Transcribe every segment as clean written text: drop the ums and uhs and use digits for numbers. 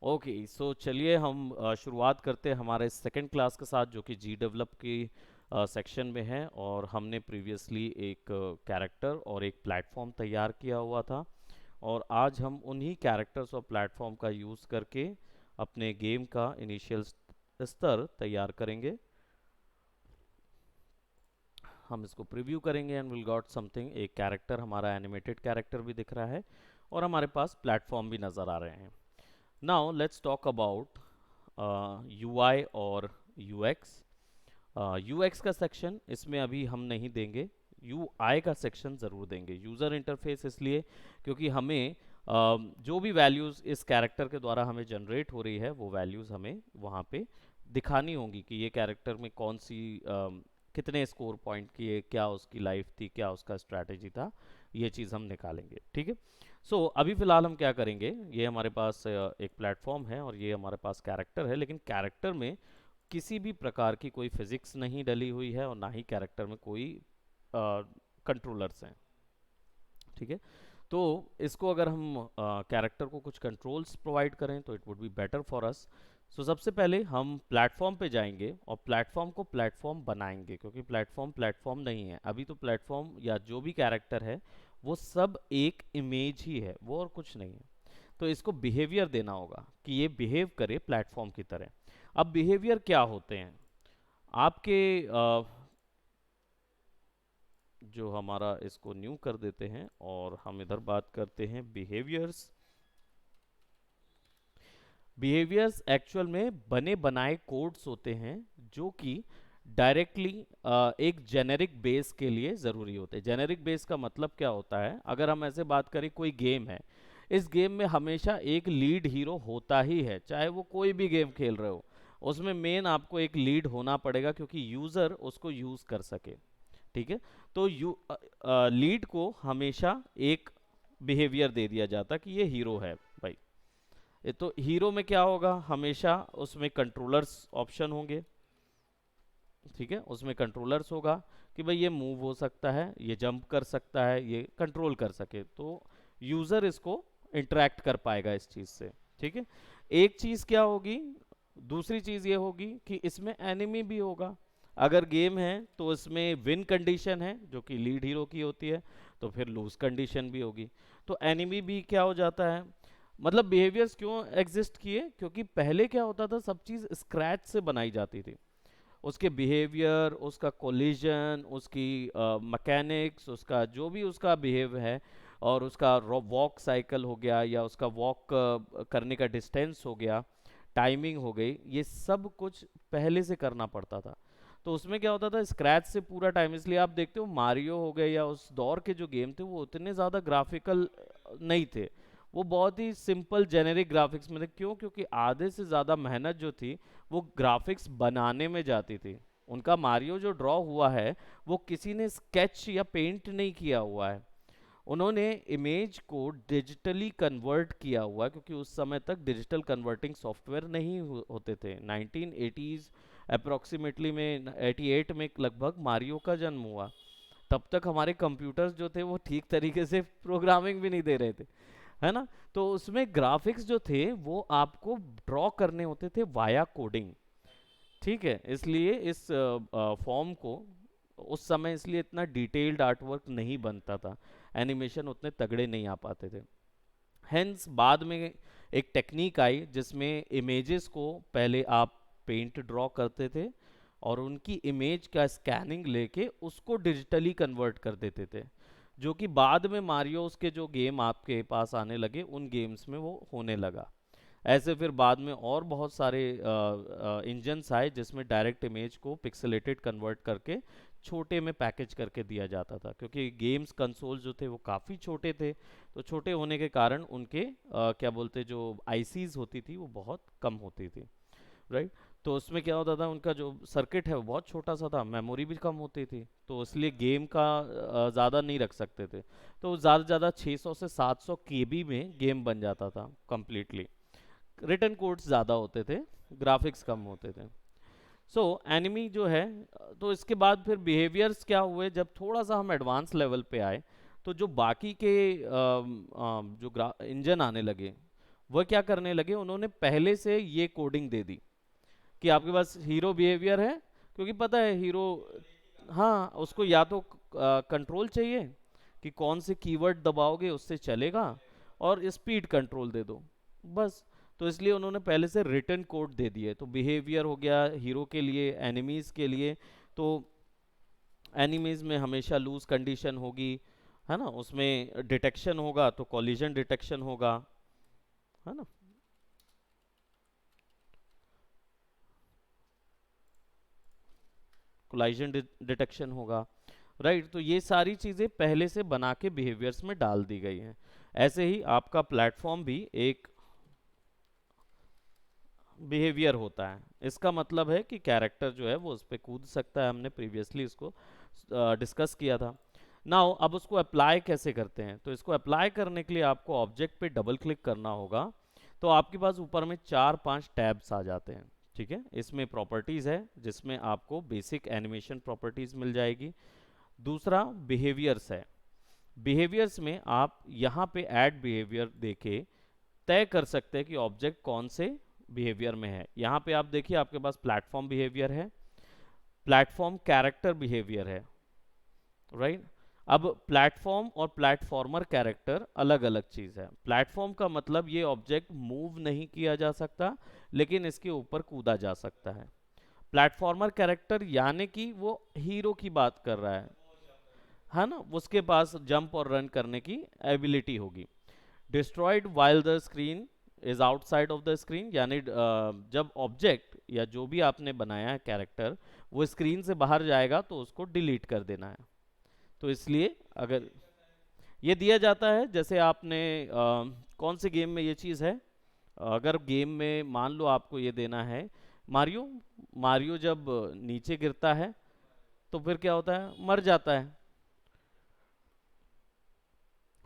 Okay, सो चलिए हम शुरुआत करते हैं हमारे सेकंड क्लास के साथ, जो कि जी डेवलप की सेक्शन में है। और हमने प्रीवियसली एक कैरेक्टर और एक प्लेटफॉर्म तैयार किया हुआ था, और आज हम उन्हीं कैरेक्टर्स और प्लेटफॉर्म का यूज़ करके अपने गेम का इनिशियल स्तर तैयार करेंगे। हम इसको प्रीव्यू करेंगे एंड विल गॉट समथिंग। एक कैरेक्टर, हमारा एनिमेटेड कैरेक्टर भी दिख रहा है, और हमारे पास प्लेटफॉर्म भी नज़र आ रहे हैं। Now let's talk about UI और UX। UX का सेक्शन इसमें अभी हम नहीं देंगे, UI का सेक्शन ज़रूर देंगे। यूज़र इंटरफेस इसलिए क्योंकि हमें जो भी वैल्यूज़ इस कैरेक्टर के द्वारा हमें जनरेट हो रही है, वो वैल्यूज़ हमें वहाँ पे दिखानी होंगी कि ये कैरेक्टर में कौन सी कितने स्कोर पॉइंट किए, क्या उसकी लाइफ थी, क्या उसका स्ट्रैटेजी था। ये चीज़ हम निकालेंगे, ठीक है। सो अभी फ़िलहाल हम क्या करेंगे, ये हमारे पास एक प्लेटफॉर्म है और ये हमारे पास कैरेक्टर है, लेकिन कैरेक्टर में किसी भी प्रकार की कोई फिजिक्स नहीं डली हुई है और ना ही कैरेक्टर में कोई कंट्रोलर्स हैं, ठीक है। तो इसको अगर हम कैरेक्टर को कुछ कंट्रोल्स प्रोवाइड करें तो it would be better for us. So सबसे पहले हम प्लेटफॉर्म पे जाएंगे और प्लेटफॉर्म को प्लेटफॉर्म बनाएंगे, क्योंकि प्लेटफॉर्म प्लेटफॉर्म नहीं है अभी। तो प्लेटफॉर्म या जो भी कैरेक्टर है वो सब एक इमेज ही है, वो और कुछ नहीं है। तो इसको बिहेवियर देना होगा कि ये बिहेव करे प्लेटफॉर्म की तरह। अब बिहेवियर क्या होते हैं आपके जो हमारा, इसको न्यू कर देते हैं और हम इधर बात करते हैं बिहेवियर्स। बिहेवियर्स एक्चुअल में बने बनाए कोड्स होते हैं जो कि डायरेक्टली एक जेनेरिक बेस के लिए ज़रूरी होते हैं। जेनेरिक बेस का मतलब क्या होता है, अगर हम ऐसे बात करें, कोई गेम है, इस गेम में हमेशा एक लीड हीरो होता ही है, चाहे वो कोई भी गेम खेल रहे हो। उसमें मेन आपको एक लीड होना पड़ेगा क्योंकि यूज़र उसको यूज़ कर सके, ठीक है। तो लीड को हमेशा एक बिहेवियर दे दिया जाता कि ये हीरो है भाई। ये तो हीरो में क्या होगा, हमेशा उसमें कंट्रोलर्स ऑप्शन होंगे, ठीक है। उसमें कंट्रोलर्स होगा कि भाई ये मूव हो सकता है, ये जंप कर सकता है, ये कंट्रोल कर सके, तो यूज़र इसको इंटरेक्ट कर पाएगा इस चीज़ से, ठीक है। एक चीज़ क्या होगी, दूसरी चीज़ ये होगी कि इसमें एनिमी भी होगा। अगर गेम है तो इसमें विन कंडीशन है जो कि लीड हीरो की होती है, तो फिर लूज कंडीशन भी होगी। तो एनिमी भी क्या हो जाता है, मतलब बिहेवियर्स क्यों एग्जिस्ट किए, क्योंकि पहले क्या होता था, सब चीज़ स्क्रैच से बनाई जाती थी। उसके बिहेवियर, उसका कोलिजन, उसकी मैकेनिक्स, उसका जो भी उसका बिहेव है, और उसका वॉक साइकिल हो गया या उसका वॉक करने का डिस्टेंस हो गया, टाइमिंग हो गई, ये सब कुछ पहले से करना पड़ता था। तो उसमें क्या होता था, स्क्रैच से पूरा टाइम। इसलिए आप देखते हो मारियो हो गए या उस दौर के जो गेम थे, वो उतने ज़्यादा ग्राफिकल नहीं थे। वो बहुत ही सिंपल जेनेरिक ग्राफिक्स में थे। क्यों? क्योंकि आधे से ज़्यादा मेहनत जो थी वो ग्राफिक्स बनाने में जाती थी। उनका मारियो जो ड्रॉ हुआ है, वो किसी ने स्केच या पेंट नहीं किया हुआ है, उन्होंने इमेज को डिजिटली कन्वर्ट किया हुआ है, क्योंकि उस समय तक डिजिटल कन्वर्टिंग सॉफ्टवेयर नहीं होते थे। 1980s अप्रोक्सीमेटली में, 88 में लगभग मारियो का जन्म हुआ। तब तक हमारे कंप्यूटर्स जो थे वो ठीक तरीके से प्रोग्रामिंग भी नहीं दे रहे थे, है ना। तो उसमें ग्राफिक्स जो थे वो आपको ड्रॉ करने होते थे वाया कोडिंग, ठीक है। इसलिए इस फॉर्म को उस समय इसलिए इतना डिटेल्ड आर्टवर्क नहीं बनता था, एनिमेशन उतने तगड़े नहीं आ पाते थे। हेंस बाद में एक टेक्निक आई जिसमें इमेजेस को पहले आप पेंट ड्रॉ करते थे और उनकी इमेज का स्कैनिंग लेके उसको डिजिटली कन्वर्ट कर देते थे, जो कि बाद में मारियोस के जो गेम आपके पास आने लगे उन गेम्स में वो होने लगा। ऐसे फिर बाद में और बहुत सारे इंजन्स आए जिसमें डायरेक्ट इमेज को पिक्सेलेटेड कन्वर्ट करके छोटे में पैकेज करके दिया जाता था, क्योंकि गेम्स कंसोल जो थे वो काफ़ी छोटे थे। तो छोटे होने के कारण उनके क्या बोलते, जो आईसीज होती थी वो बहुत कम होती थी, राइट। तो उसमें क्या होता था, उनका जो सर्किट है वो बहुत छोटा सा था, मेमोरी भी कम होती थी, तो इसलिए गेम का ज़्यादा नहीं रख सकते थे। तो ज़्यादा से ज़्यादा 600 से 700 केबी में गेम बन जाता था कम्प्लीटली। रिटर्न कोड्स ज़्यादा होते थे, ग्राफिक्स कम होते थे। सो एनिमी जो है, तो इसके बाद फिर बिहेवियर्स क्या हुए, जब थोड़ा सा हम एडवांस लेवल पे आए, तो जो बाकी के जो इंजन आने लगे वह क्या करने लगे, उन्होंने पहले से ये कोडिंग दे दी कि आपके पास हीरो बिहेवियर है, क्योंकि पता है हीरो, हाँ उसको या तो कंट्रोल चाहिए कि कौन से कीवर्ड दबाओगे उससे चलेगा, और स्पीड कंट्रोल दे दो बस। तो इसलिए उन्होंने पहले से रिटर्न कोड दे दिए। तो बिहेवियर हो गया हीरो के लिए, एनिमीज के लिए। तो एनिमीज में हमेशा लूज कंडीशन होगी, है ना, उसमें डिटेक्शन होगा तो कॉलिजन डिटेक्शन होगा, है ना। कोलाइजन डिटेक्शन होगा, राइट। तो ये सारी चीज़ें पहले से बना के बिहेवियर्स में डाल दी गई हैं। ऐसे ही आपका प्लेटफॉर्म भी एक बिहेवियर होता है। इसका मतलब है कि कैरेक्टर जो है वो उस पर कूद सकता है, हमने प्रीवियसली इसको डिस्कस किया था। नाउ अब उसको अप्लाई कैसे करते हैं, तो इसको अप्लाई करने के लिए आपको ऑब्जेक्ट पे डबल क्लिक करना होगा। तो आपके पास ऊपर में 4-5 टैब्स आ जाते हैं, ठीक है। इसमें प्रॉपर्टीज़ है जिसमें आपको बेसिक एनिमेशन प्रॉपर्टीज़ मिल जाएगी। दूसरा बिहेवियर्स है। बिहेवियर्स में आप यहाँ पे ऐड बिहेवियर देके तय कर सकते हैं कि ऑब्जेक्ट कौन से बिहेवियर में है। यहाँ पे आप देखिए आपके पास प्लेटफॉर्म बिहेवियर है, प्लेटफॉर्म कैरेक्टर बिहेवियर है, राइट। अब प्लेटफॉर्म और प्लेटफॉर्मर कैरेक्टर अलग अलग चीज़ है। प्लेटफॉर्म का मतलब ये ऑब्जेक्ट मूव नहीं किया जा सकता, लेकिन इसके ऊपर कूदा जा सकता है। प्लेटफॉर्मर कैरेक्टर यानी कि वो हीरो की बात कर रहा है ना, उसके पास जंप और रन करने की एबिलिटी होगी। Destroyed while the screen is outside of the screen, यानी जब ऑब्जेक्ट या जो भी आपने बनाया है कैरेक्टर वो स्क्रीन से बाहर जाएगा तो उसको डिलीट कर देना है। तो इसलिए अगर ये दिया जाता है, जैसे आपने कौन से गेम में ये चीज़ है, अगर गेम में मान लो आपको ये देना है, मारियो, मारियो जब नीचे गिरता है तो फिर क्या होता है, मर जाता है।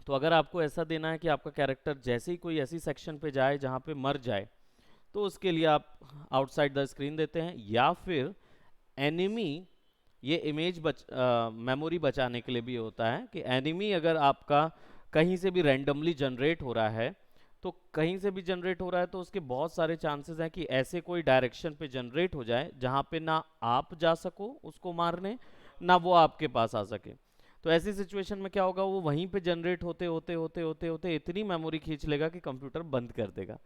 तो अगर आपको ऐसा देना है कि आपका कैरेक्टर जैसे ही कोई ऐसी सेक्शन पे जाए जहाँ पे मर जाए, तो उसके लिए आप आउटसाइड द स्क्रीन देते हैं। या फिर एनिमी, ये इमेज मेमोरी बचाने के लिए भी होता है कि एनिमी अगर आपका कहीं से भी रैंडमली जनरेट हो रहा है, तो कहीं से भी जनरेट हो रहा है तो उसके बहुत सारे चांसेस हैं कि ऐसे कोई डायरेक्शन पे जनरेट हो जाए जहाँ पे ना आप जा सको उसको मारने, ना वो आपके पास आ सके। तो ऐसी सिचुएशन में क्या होगा, वो वहीं पे जनरेट होते होते होते होते होते इतनी मेमोरी खींच लेगा कि कंप्यूटर बंद कर देगा।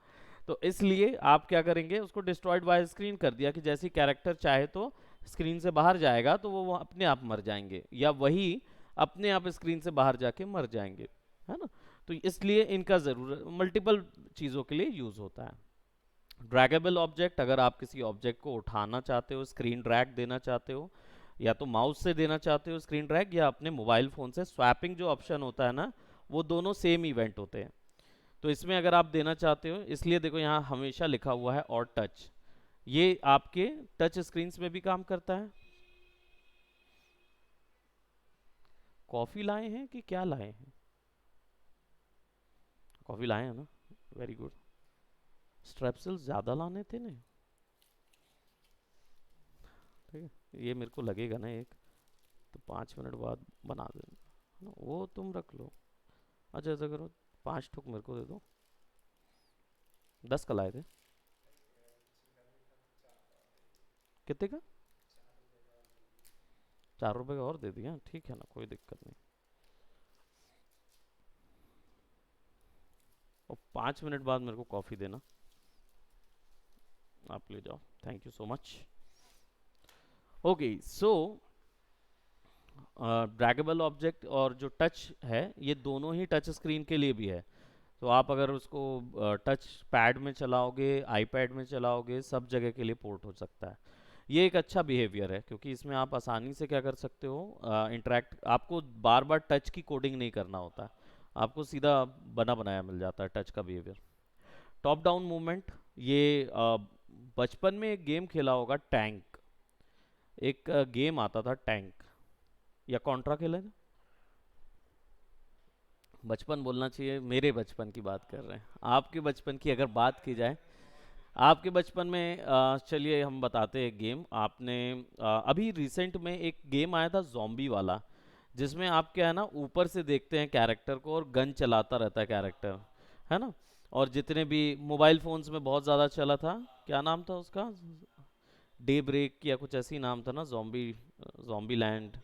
तो इसलिए आप क्या करेंगे, उसको डिस्ट्रॉयड बाय स्क्रीन कर दिया कि जैसे कैरेक्टर चाहे तो स्क्रीन से बाहर जाएगा तो वो अपने आप मर जाएंगे, या वही अपने आप स्क्रीन से बाहर जाके मर जाएंगे, है ना। तो इसलिए इनका ज़रूरत मल्टीपल चीज़ों के लिए यूज़ होता है। ड्रैगेबल ऑब्जेक्ट, अगर आप किसी ऑब्जेक्ट को उठाना चाहते हो, स्क्रीन ड्रैग देना चाहते हो, या तो माउस से देना चाहते हो स्क्रीन ड्रैग, या अपने मोबाइल फ़ोन से स्वैपिंग जो ऑप्शन होता है ना, वो दोनों सेम इवेंट होते हैं। तो इसमें अगर आप देना चाहते हो, इसलिए देखो यहाँ हमेशा लिखा हुआ है और टच, ये आपके टच स्क्रीन्स में भी काम करता है। कॉफ़ी लाए हैं कि क्या लाए हैं, कॉफ़ी लाए हैं ना, वेरी गुड। स्ट्रेप्सिल्स ज़्यादा लाने थे ना, ठीक है, ये मेरे को लगेगा ना एक, तो 5 मिनट बाद बना देना, है ना, वो तुम रख लो। अच्छा ऐसा करो, 5 ठुक मेरे को दे दो। 10 का लाए थे, कितने का, 4 रुपए का और दे दिया, ठीक है ना, कोई दिक्कत नहीं। और 5 मिनट बाद मेरे को कॉफ़ी देना, आप ले जाओ, thank you so much. Okay so draggable object और जो टच है ये दोनों ही टच स्क्रीन के लिए भी है। तो आप अगर उसको टच पैड में चलाओगे, आईपैड में चलाओगे, सब जगह के लिए पोर्ट हो सकता है। ये एक अच्छा बिहेवियर है क्योंकि इसमें आप आसानी से क्या कर सकते हो, इंटरेक्ट, आपको बार बार टच की कोडिंग नहीं करना होता है, आपको सीधा बना बनाया मिल जाता है टच का बिहेवियर। टॉप डाउन मूवमेंट, ये बचपन में एक गेम खेला होगा टैंक, एक गेम आता था टैंक, या कॉन्ट्रा खेला है? बचपन बोलना चाहिए, मेरे बचपन की बात कर रहे हैं। आपके बचपन की अगर बात की जाए, आपके बचपन में चलिए हम बताते हैं गेम। आपने अभी रिसेंट में एक गेम आया था जॉम्बी वाला, जिसमें आप क्या है ना ऊपर से देखते हैं कैरेक्टर को और गन चलाता रहता है कैरेक्टर, है ना। और जितने भी मोबाइल फोन्स में बहुत ज़्यादा चला था, क्या नाम था उसका, डे ब्रेक या कुछ ऐसी नाम था ना, जॉम्बी, जॉम्बी लैंड।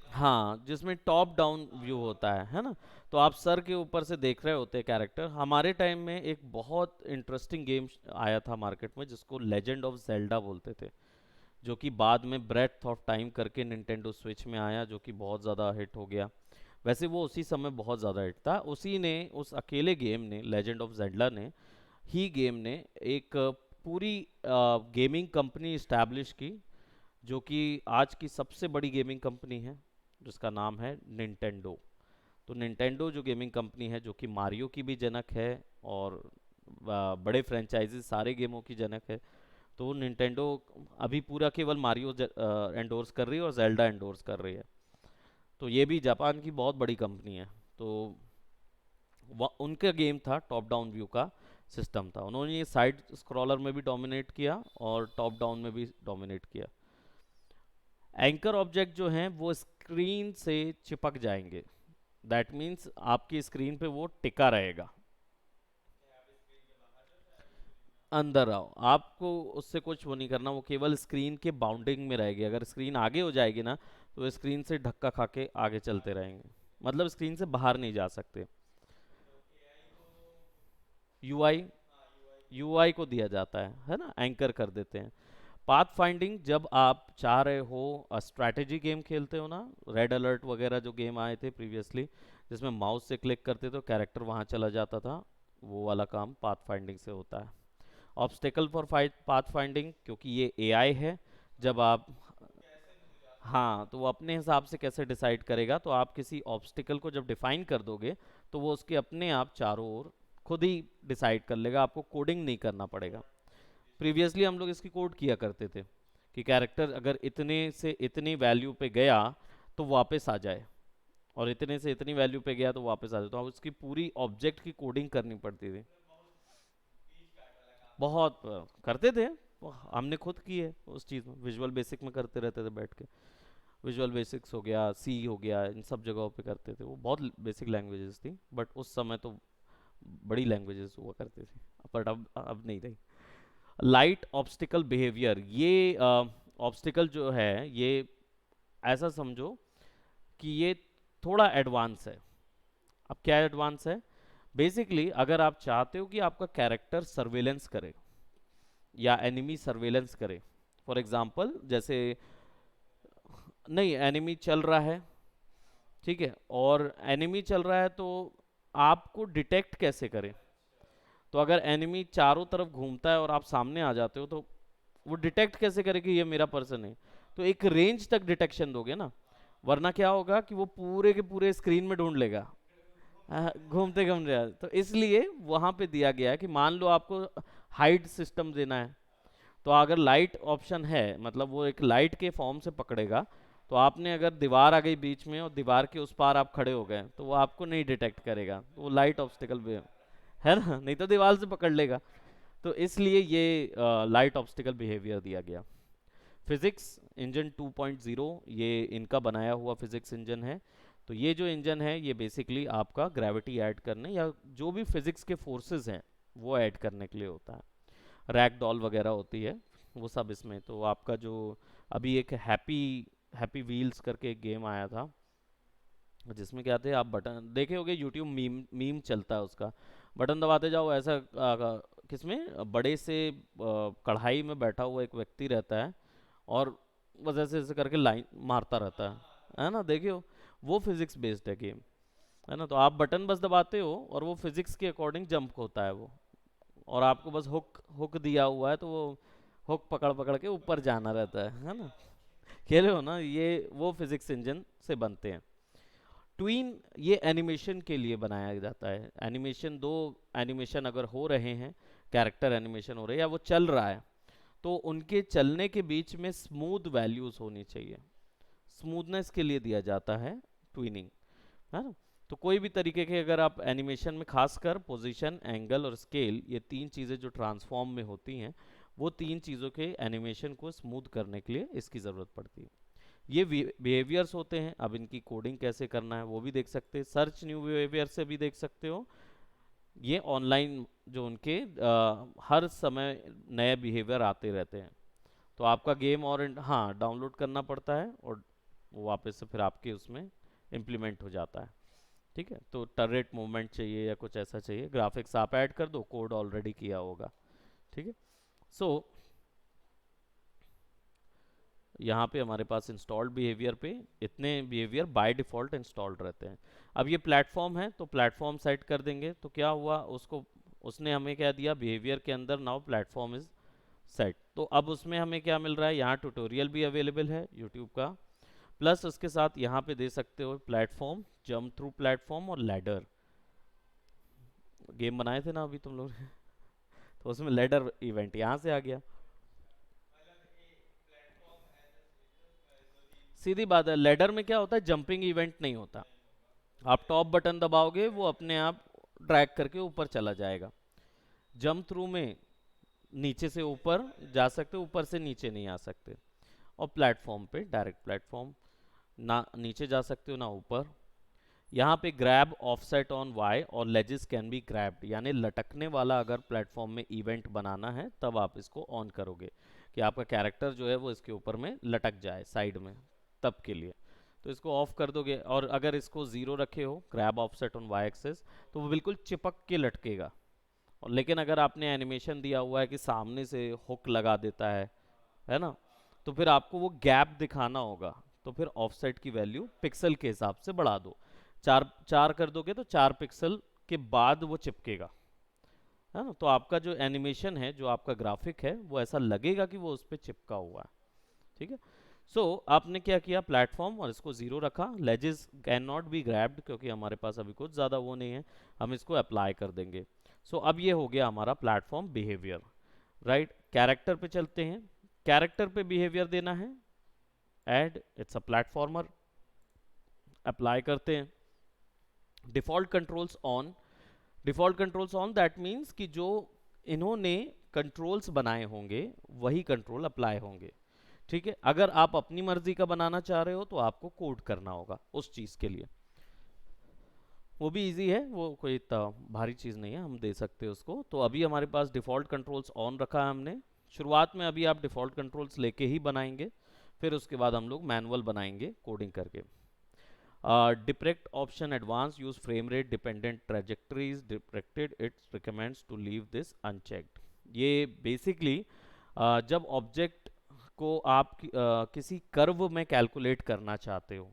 हाँ, जिसमें टॉप डाउन व्यू होता है ना। तो आप सर के ऊपर से देख रहे होते हैं कैरेक्टर। हमारे टाइम में एक बहुत इंटरेस्टिंग गेम आया था मार्केट में जिसको लेजेंड ऑफ जेल्डा बोलते थे, जो कि बाद में ब्रेथ ऑफ टाइम करके निंटेंडो स्विच में आया, जो कि बहुत ज़्यादा हिट हो गया। वैसे वो उसी समय बहुत ज़्यादा हिट था। उसी ने, उस अकेले गेम ने, लेजेंड ऑफ जेल्डा ने ही गेम ने एक पूरी गेमिंग कंपनी इस्टेब्लिश की, जो कि आज की सबसे बड़ी गेमिंग कंपनी है, जिसका नाम है निंटेंडो। तो निंटेंडो जो गेमिंग कंपनी है, जो कि मारियो की भी जनक है और बड़े फ्रेंचाइजीज सारे गेमों की जनक है। तो निंटेंडो अभी पूरा केवल मारियो एंडोर्स कर रही है और जेल्डा एंडोर्स कर रही है। तो ये भी जापान की बहुत बड़ी कंपनी है। तो उनका गेम था, टॉप डाउन व्यू का सिस्टम था। उन्होंने ये साइड स्क्रॉलर में भी डोमिनेट किया और टॉप डाउन में भी डोमिनेट किया। एंकर ऑब्जेक्ट जो हैं वो स्क्रीन से चिपक जाएंगे। दैट मीन्स आपकी स्क्रीन पे वो टिका रहेगा। अंदर आओ, आपको उससे कुछ वो नहीं करना, वो केवल स्क्रीन के बाउंडिंग में रहेगी। अगर स्क्रीन आगे हो जाएगी ना, तो स्क्रीन से धक्का खा के आगे चलते रहेंगे, मतलब स्क्रीन से बाहर नहीं जा सकते। यूआई, यूआई को दिया जाता है ना, एंकर कर देते हैं। पाथ फाइंडिंग, जब आप चाह रहे हो स्ट्रैटेजी गेम खेलते हो ना, रेड अलर्ट वगैरह जो गेम आए थे प्रीवियसली, जिसमें माउस से क्लिक करते तो कैरेक्टर वहाँ चला जाता था, वो वाला काम पाथ फाइंडिंग से होता है। Obstacle for fight path finding, क्योंकि ये एआई है, जब आप, हाँ, तो वो अपने हिसाब से कैसे डिसाइड करेगा। तो आप किसी ऑब्स्टिकल को जब डिफाइन कर दोगे, तो वो उसके अपने आप चारों ओर खुद ही डिसाइड कर लेगा, आपको कोडिंग नहीं करना पड़ेगा। प्रीवियसली हम लोग इसकी कोड किया करते थे कि कैरेक्टर अगर इतने से इतनी वैल्यू पे गया तो वापस आ जाए, और इतने से इतनी वैल्यू पे गया तो वापस आ जाए। तो अब उसकी पूरी ऑब्जेक्ट की कोडिंग करनी पड़ती थी। बहुत करते थे, वो हमने खुद की है उस चीज़ में, विजुअल बेसिक में करते रहते थे बैठ के। विजुअल बेसिक्स हो गया, सी हो गया, इन सब जगहों पे करते थे। वो बहुत बेसिक लैंग्वेजेस थी, बट उस समय तो बड़ी लैंग्वेजेस हुआ करती थी, बट अब नहीं रही। लाइट ऑब्स्टिकल बिहेवियर, ये ऑब्स्टिकल जो है ये, ऐसा समझो कि ये थोड़ा एडवांस है। अब क्या एडवांस है, बेसिकली अगर आप चाहते हो कि आपका कैरेक्टर सर्वेलेंस करे या एनिमी सर्वेलेंस करे, फॉर एग्जांपल जैसे, नहीं, एनिमी चल रहा है, ठीक है, और एनिमी चल रहा है तो आपको डिटेक्ट कैसे करे। तो अगर एनिमी चारों तरफ घूमता है और आप सामने आ जाते हो, तो वो डिटेक्ट कैसे करे कि ये मेरा पर्सन है। तो एक रेंज तक डिटेक्शन दोगे ना, वरना क्या होगा कि वो पूरे के पूरे स्क्रीन में ढूंढ लेगा। घूमते घूमते, तो इसलिए वहां पे दिया गया है कि मान लो आपको हाइड सिस्टम देना है, तो अगर लाइट ऑप्शन है, मतलब वो एक लाइट के फॉर्म से पकड़ेगा। तो आपने अगर दीवार आ गई बीच में और दीवार के उस पार आप खड़े हो गए, तो वो आपको नहीं डिटेक्ट करेगा, तो वो लाइट ऑब्स्टिकल भी है ना, नहीं तो दीवार से पकड़ लेगा। तो इसलिए ये लाइट ऑब्स्टिकल बिहेवियर दिया गया। फिजिक्स इंजन 2.0, ये इनका बनाया हुआ फिजिक्स इंजन है। तो ये जो इंजन है ये बेसिकली आपका ग्रेविटी ऐड करने या जो भी फिजिक्स के फोर्सेस हैं वो ऐड करने के लिए होता है। रैक डॉल वगैरह होती है, वो सब इसमें। तो आपका जो अभी एक हैप्पी हैप्पी व्हील्स करके एक गेम आया था, जिसमें क्या थे, आप बटन देखे होगे, यूट्यूब मीम मीम चलता है उसका, बटन दबाते जाओ ऐसा, किसमें बड़े से कढ़ाई में बैठा हुआ एक व्यक्ति रहता है और बस ऐसे ऐसे करके लाइन मारता रहता है ना, देखे हो। वो फिजिक्स बेस्ड है गेम, है ना। तो आप बटन बस दबाते हो और वो फिजिक्स के अकॉर्डिंग जंप होता है वो, और आपको बस हुक हुक दिया हुआ है, तो वो हुक पकड़ पकड़ के ऊपर जाना रहता है ना। खेले हो ना, ये वो फिजिक्स इंजन से बनते हैं। ट्वीन, ये एनिमेशन के लिए बनाया जाता है। एनिमेशन, दो एनिमेशन अगर हो रहे हैं, कैरेक्टर एनिमेशन हो रहे हैं या वो चल रहा है, तो उनके चलने के बीच में स्मूथ वैल्यूज होनी चाहिए। स्मूथनेस के लिए दिया जाता है ट्विनिंग, है ना। तो कोई भी तरीके के अगर आप एनिमेशन में, खासकर पोजीशन, एंगल और स्केल, ये तीन चीज़ें जो ट्रांसफॉर्म में होती हैं, वो तीन चीज़ों के एनिमेशन को स्मूथ करने के लिए इसकी ज़रूरत पड़ती है। ये बिहेवियर्स होते हैं। अब इनकी कोडिंग कैसे करना है वो भी देख सकते हैं, सर्च न्यू बिहेवियर से भी देख सकते हो, ये ऑनलाइन जो उनके हर समय नए बिहेवियर आते रहते हैं। तो आपका गेम और हाँ डाउनलोड करना पड़ता है और वो वापस से फिर आपके उसमें इम्प्लीमेंट हो जाता है। ठीक है, तो टर्रेट मूवमेंट चाहिए या कुछ ऐसा चाहिए, ग्राफिक्स आप ऐड कर दो, कोड ऑलरेडी किया होगा। ठीक है। सो यहाँ पे हमारे पास इंस्टॉल्ड बिहेवियर पे इतने बिहेवियर बाय डिफ़ॉल्ट इंस्टॉल्ड रहते हैं। अब ये प्लेटफॉर्म है तो प्लेटफॉर्म सेट कर देंगे, तो क्या हुआ उसको, उसने हमें क्या दिया बिहेवियर के अंदर, नाउ प्लेटफॉर्म इज सेट। तो अब उसमें हमें क्या मिल रहा है, यहाँ ट्यूटोरियल भी अवेलेबल है यूट्यूब का, प्लस उसके साथ यहाँ पे दे सकते हो प्लेटफॉर्म, जंप थ्रू प्लेटफॉर्म और लैडर। गेम बनाए थे ना अभी तुम लोग ने, तो उसमें लैडर इवेंट यहाँ से आ गया। सीधी बात है, लैडर में क्या होता है, जंपिंग इवेंट नहीं होता। आप टॉप बटन दबाओगे वो अपने आप ड्रैग करके ऊपर चला जाएगा। जंप थ्रू में नीचे से ऊपर जा सकते हो, ऊपर से नीचे नहीं आ सकते। और प्लेटफॉर्म पे डायरेक्ट प्लेटफॉर्म, ना नीचे जा सकते हो ना ऊपर। यहाँ पे ग्रैब ऑफसेट ऑन वाई और लेजेस कैन बी ग्रैब्ड, यानी लटकने वाला अगर प्लेटफॉर्म में इवेंट बनाना है तब आप इसको ऑन करोगे कि आपका कैरेक्टर जो है वो इसके ऊपर में लटक जाए साइड में, तब के लिए। तो इसको ऑफ कर दोगे, और अगर इसको ज़ीरो रखे हो grab offset on Y axis, तो वो बिल्कुल चिपक के लटकेगा। और लेकिन अगर आपने एनिमेशन दिया हुआ है कि सामने से हुक लगा देता है ना, तो फिर आपको वो गैप दिखाना होगा। तो फिर ऑफसेट की वैल्यू पिक्सल के हिसाब से बढ़ा दो, चार चार कर दोगे तो 4 पिक्सल के बाद वो चिपकेगा, है ना। तो आपका जो एनिमेशन है, जो आपका ग्राफिक है, वो ऐसा लगेगा कि वो उस पर चिपका हुआ है। ठीक है। सो आपने क्या किया, प्लेटफॉर्म और इसको ज़ीरो रखा, laissez can not be grabbed क्योंकि हमारे पास अभी कुछ ज़्यादा वो नहीं है, हम इसको अप्लाई कर देंगे। सो अब ये हो गया हमारा प्लेटफॉर्म बिहेवियर। राइट, कैरेक्टर पे चलते हैं। कैरेक्टर पे बिहेवियर देना है, add it's a platformer, apply करते हैं। Default controls on, default controls on that means कि जो इन्होंने कंट्रोल्स बनाए होंगे वही कंट्रोल अप्लाई होंगे। ठीक है, अगर आप अपनी मर्जी का बनाना चाह रहे हो तो आपको कोड करना होगा उस चीज़ के लिए। वो भी इजी है, वो कोई इतना भारी चीज़ नहीं है, हम दे सकते हैं उसको। तो अभी हमारे पास डिफ़ॉल्ट कंट्रोल्स ऑन रखा है हमने। शुरुआत में अभी आप डिफ़ॉल्ट कंट्रोल्स लेके ही बनाएंगे, फिर उसके बाद हम लोग मैनुअल बनाएंगे कोडिंग करके। Deprecate option advance use frame rate dependent trajectories deprecated, it's recommends to leave this unchecked. ये बेसिकली जब ऑब्जेक्ट को आप किसी कर्व में कैलकुलेट करना चाहते हो,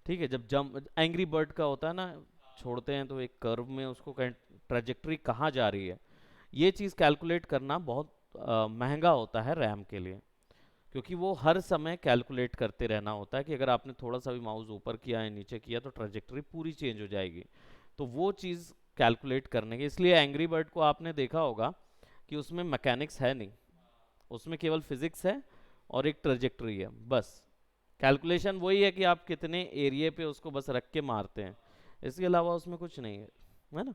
ठीक है, जब जम एंग्री बर्ड का होता है ना, छोड़ते हैं तो एक कर्व में उसको ट्रेजेक्टरी कहाँ जा रही है, ये चीज़ कैलकुलेट करना बहुत महंगा होता है रैम के लिए, क्योंकि वो हर समय कैलकुलेट करते रहना होता है कि अगर आपने थोड़ा सा भी माउस ऊपर किया है नीचे किया तो ट्रेजेक्टरी पूरी चेंज हो जाएगी। तो वो चीज़ कैलकुलेट करने के, इसलिए एंग्री बर्ड को आपने देखा होगा कि उसमें मैकेनिक्स है नहीं, उसमें केवल फिजिक्स है और एक ट्रेजेक्टरी है बस। कैलकुलेशन वही है कि आप कितने एरिया पे उसको बस रख के मारते हैं, इसके अलावा उसमें कुछ नहीं है ना।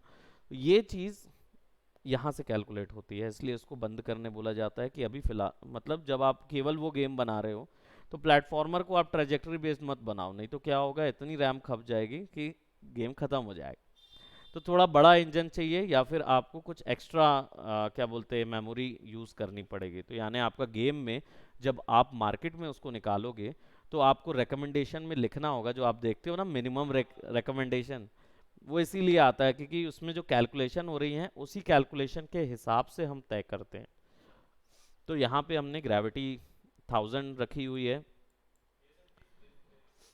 ये चीज़ यहाँ से कैलकुलेट होती है, इसलिए इसको बंद करने बोला जाता है कि अभी फिलहाल, मतलब जब आप केवल वो गेम बना रहे हो तो प्लेटफॉर्मर को आप ट्रेजेक्टरी बेस्ड मत बनाओ, नहीं तो क्या होगा, इतनी रैम खप जाएगी कि गेम ख़त्म हो जाएगा। तो थोड़ा बड़ा इंजन चाहिए या फिर आपको कुछ एक्स्ट्रा क्या बोलते हैं मेमोरी यूज़ करनी पड़ेगी। तो यानी आपका गेम में जब आप मार्केट में उसको निकालोगे तो आपको रिकमेंडेशन में लिखना होगा, जो आप देखते हो ना मिनिमम रिकमेंडेशन, वो इसीलिए आता है क्योंकि उसमें जो कैलकुलेशन हो रही है उसी कैलकुलेशन के हिसाब से हम तय करते हैं। तो यहाँ पे हमने ग्रेविटी 1000 रखी हुई है।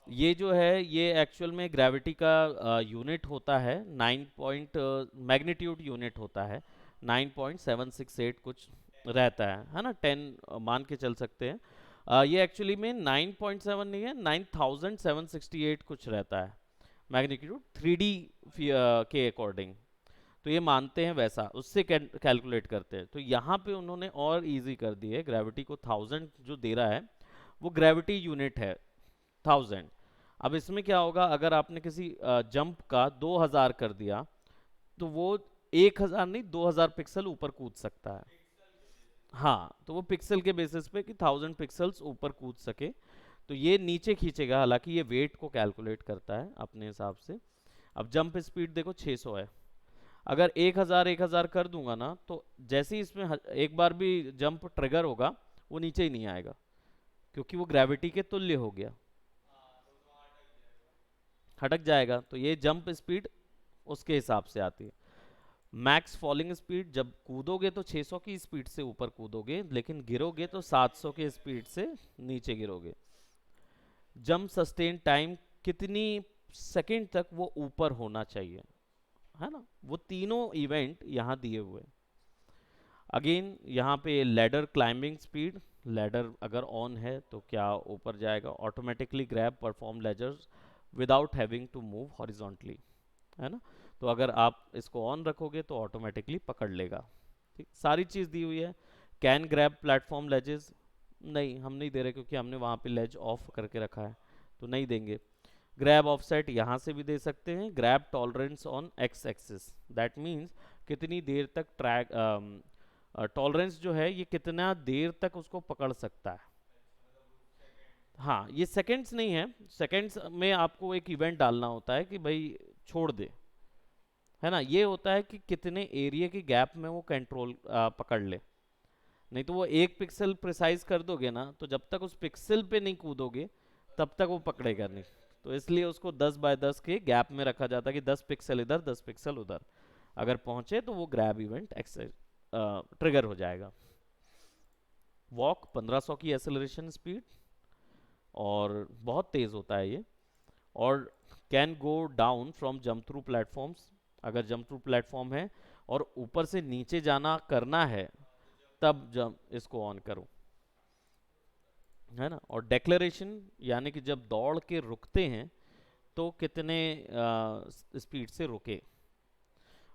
ये जो है ये एक्चुअल में ग्रेविटी का यूनिट होता है, 9 पॉइंट मैग्नीट्यूड यूनिट होता है, 9.768 कुछ रहता है ना, 10 मान के चल सकते हैं। ये एक्चुअली में 9.7 नहीं है, 9768 कुछ रहता है मैग्नीट्यूड 3D के अकॉर्डिंग। तो ये मानते हैं वैसा, उससे कैलकुलेट करते हैं। तो यहाँ पे उन्होंने और इजी कर दी है, ग्रेविटी को 1000 जो दे रहा है वो ग्रेविटी यूनिट है 1000। अब इसमें क्या होगा, अगर आपने किसी जंप का 2000 कर दिया तो वो 1000 नहीं 2000 पिक्सल ऊपर कूद सकता है। हाँ, तो वो पिक्सल के बेसिस पे कि 1000 पिक्सल्स ऊपर कूद सके, तो ये नीचे खींचेगा, हालांकि ये वेट को कैलकुलेट करता है अपने हिसाब से। अब जंप स्पीड देखो 600 है, अगर 1000 कर दूंगा ना, तो जैसे ही इसमें एक बार भी जंप ट्रिगर होगा, वो नीचे ही नहीं आएगा, क्योंकि वो ग्रेविटी के तुल्य हो गया, हटक जाएगा। तो ये जंप स्पीड उसके हिसाब से आती है। मैक्स फॉलिंग स्पीड, जब कूदोगे तो 600 की स्पीड से ऊपर कूदोगे, लेकिन गिरोगे तो 700 की स्पीड से नीचे गिरोगे। जंप सस्टेन टाइम, कितनी सेकंड तक वो ऊपर होना चाहिए, है ना, वो तीनों इवेंट यहाँ दिए हुए। अगेन यहाँ पे लैडर क्लाइंबिंग स्पीड, लैडर अगर ऑन है तो क्या ऊपर जाएगा। Automatically grab perform ledges without having to move horizontally, है ना, तो अगर आप इसको ऑन रखोगे तो ऑटोमेटिकली पकड़ लेगा। ठीक, सारी चीज़ दी हुई है। कैन ग्रैब प्लेटफॉर्म लेजेस, नहीं हम नहीं दे रहे, क्योंकि हमने वहाँ पे लेज ऑफ करके रखा है, तो नहीं देंगे। ग्रैब ऑफसेट यहाँ से भी दे सकते हैं। Grab tolerance on x axis, that means कितनी देर तक ट्रैक, टॉलरेंस जो है ये कितना देर तक उसको पकड़ सकता है। हाँ, ये सेकंड्स नहीं है, सेकंड्स में आपको एक इवेंट डालना होता है कि भाई छोड़ दे, है ना। ये होता है कि कितने एरिया की गैप में वो कंट्रोल पकड़ ले। नहीं तो वो एक पिक्सल प्रिसाइज कर दोगे ना, तो जब तक उस पिक्सल पे नहीं कूदोगे तब तक वो पकड़ेगा नहीं। तो इसलिए उसको 10 बाय 10 के गैप में रखा जाता है कि 10 पिक्सल इधर 10 पिक्सल उधर, अगर पहुंचे तो वो ग्रैब इवेंट ट्रिगर हो जाएगा। वॉक 1500 की एसेलरेशन स्पीड, और बहुत तेज होता है ये। और can go down from jump through platforms, अगर जंप थ्रू प्लेटफॉर्म है और ऊपर से नीचे जाना करना है, तब जब इसको ऑन करो, है ना। और डेक्लेरेशन, यानी कि जब दौड़ के रुकते हैं तो कितने स्पीड से रुके।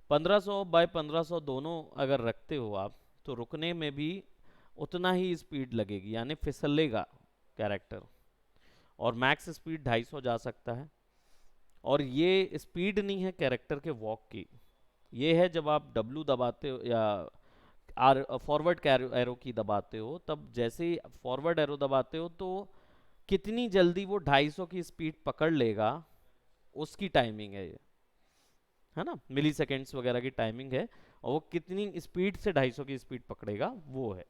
1500 बाय 1500 दोनों अगर रखते हो आप, तो रुकने में भी उतना ही स्पीड लगेगी, यानी फिसलेगा कैरेक्टर। और मैक्स स्पीड 250 जा सकता है। और ये स्पीड नहीं है कैरेक्टर के वॉक की, ये है जब आप डब्ल्यू दबाते हो या फॉरवर्ड एरो की दबाते हो, तब जैसे ही फॉरवर्ड एरो दबाते हो तो कितनी जल्दी वो 250 की स्पीड पकड़ लेगा, उसकी टाइमिंग है ये, है ना, मिली सेकेंड्स वगैरह की टाइमिंग है। और वो कितनी स्पीड से 250 की स्पीड पकड़ेगा वो है।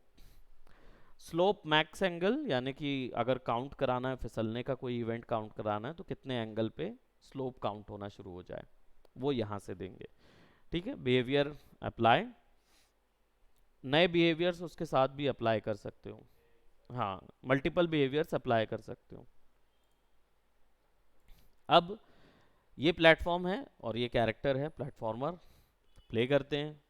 स्लोप मैक्स एंगल, यानी कि अगर काउंट कराना है, फिसलने का कोई इवेंट काउंट कराना है, तो कितने एंगल पे स्लोप काउंट होना शुरू हो जाए, वो यहाँ से देंगे। ठीक है, बिहेवियर अप्लाई, नए बिहेवियर्स उसके साथ भी अप्लाई कर सकते हो। हाँ, मल्टीपल बिहेवियर्स अप्लाई कर सकते हो। अब ये प्लेटफॉर्म है और ये कैरेक्टर है प्लेटफॉर्मर। प्ले करते हैं,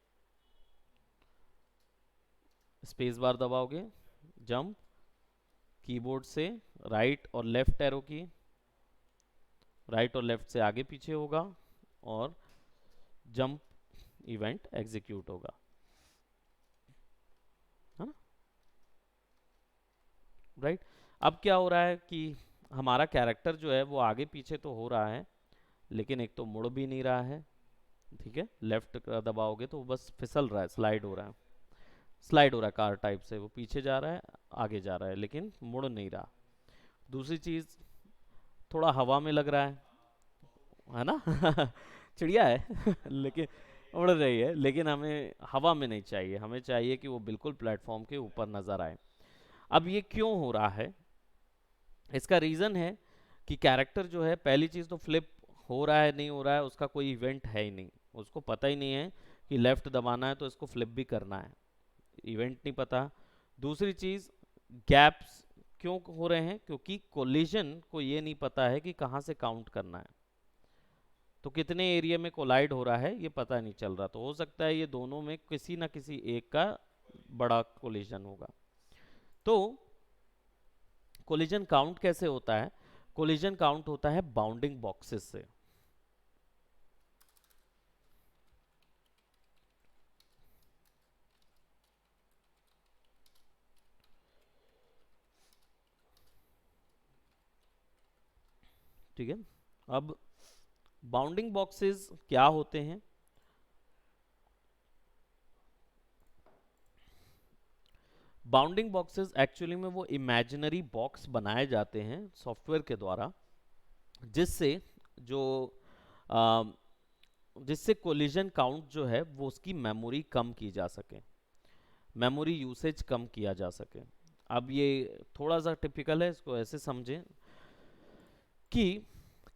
स्पेस बार दबाओगे, जंप, कीबोर्ड से राइट और लेफ्ट एरो की, राइट और लेफ्ट से आगे पीछे होगा, और जंप इवेंट एग्जीक्यूट होगा, है ना, राइट। अब क्या हो रहा है कि हमारा कैरेक्टर जो है वो आगे पीछे तो हो रहा है, लेकिन एक तो मुड़ भी नहीं रहा है। ठीक है, लेफ्ट दबाओगे तो वो बस फिसल रहा है, स्लाइड हो रहा है, स्लाइड हो रहा है कार टाइप से, वो पीछे जा रहा है, आगे जा रहा है, लेकिन मुड़ नहीं रहा। दूसरी चीज, थोड़ा हवा में लग रहा है ना चिड़िया है लेकिन उड़ रही है, लेकिन हमें हवा में नहीं चाहिए, हमें चाहिए कि वो बिल्कुल प्लेटफॉर्म के ऊपर नजर आए। अब ये क्यों हो रहा है, इसका रीजन है कि कैरेक्टर जो है, पहली चीज तो फ्लिप हो रहा है नहीं हो रहा है उसका कोई इवेंट है ही नहीं, उसको पता ही नहीं है कि लेफ्ट दबाना है तो इसको फ्लिप भी करना है, इवेंट नहीं पता। दूसरी चीज, गैप्स क्यों हो रहे हैं, क्योंकि कोलिजन को ये नहीं पता है कि कहाँ से काउंट करना है, तो कितने एरिया में कोलाइड हो रहा है ये पता नहीं चल रहा, तो हो सकता है ये दोनों में किसी ना किसी एक का बड़ा कोलिजन होगा। तो कोलिजन काउंट कैसे होता है, कोलिजन काउंट होता है बाउंडिंग बॉक्सेस से। ठीक है, अब बाउंडिंग बॉक्सेस क्या होते हैं। बाउंडिंग बॉक्सेस एक्चुअली में वो इमेजिनरी बॉक्स बनाए जाते हैं सॉफ्टवेयर के द्वारा, जिससे जो जिससे कोलिजन काउंट जो है वो उसकी मेमोरी कम की जा सके, मेमोरी यूसेज कम किया जा सके। अब ये थोड़ा सा टिपिकल है, इसको ऐसे समझें कि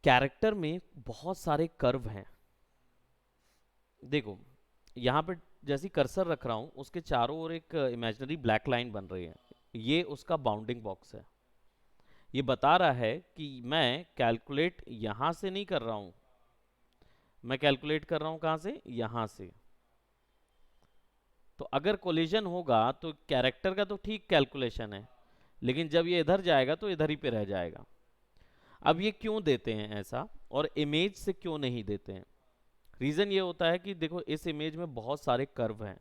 कैरेक्टर में बहुत सारे कर्व हैं। देखो यहाँ पे जैसे कर्सर रख रहा हूँ उसके चारों ओर एक इमेजिनरी ब्लैक लाइन बन रही है, ये उसका बाउंडिंग बॉक्स है। ये बता रहा है कि मैं कैलकुलेट यहाँ से नहीं कर रहा हूँ, मैं कैलकुलेट कर रहा हूँ कहाँ से, यहाँ से। तो अगर कोलिजन होगा तो कैरेक्टर का तो ठीक कैलकुलेशन है, लेकिन जब ये इधर जाएगा तो इधर ही पे रह जाएगा। अब ये क्यों देते हैं ऐसा, और इमेज से क्यों नहीं देते हैं? रीज़न ये होता है कि देखो इस इमेज में बहुत सारे कर्व हैं।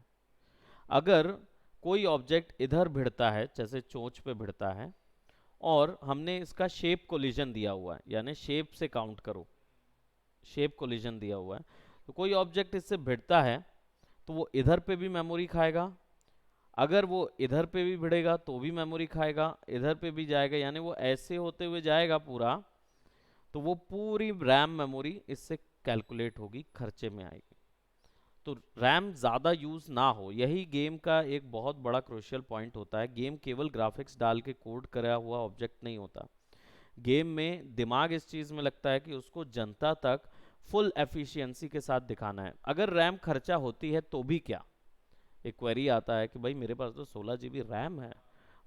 अगर कोई ऑब्जेक्ट इधर भिड़ता है, जैसे चोंच पे भिड़ता है, और हमने इसका शेप कोलिजन दिया हुआ है, यानी शेप से काउंट करो, शेप कोलिजन दिया हुआ है, तो कोई ऑब्जेक्ट इससे भिड़ता है तो वो इधर पे भी मेमोरी खाएगा, अगर वो इधर पे भी भिड़ेगा तो भी मेमोरी खाएगा, इधर पे भी जाएगा, यानी वो ऐसे होते हुए जाएगा पूरा, तो वो पूरी रैम मेमोरी इससे कैलकुलेट होगी, खर्चे में आएगी। तो रैम ज़्यादा यूज़ ना हो, यही गेम का एक बहुत बड़ा क्रूशियल पॉइंट होता है। गेम केवल ग्राफिक्स डाल के कोड करा हुआ ऑब्जेक्ट नहीं होता, गेम में दिमाग इस चीज़ में लगता है कि उसको जनता तक फुल एफिशिएंसी के साथ दिखाना है। अगर रैम खर्चा होती है तो भी क्या, एक क्वेरी आता है कि भाई मेरे पास तो 16 GB रैम है,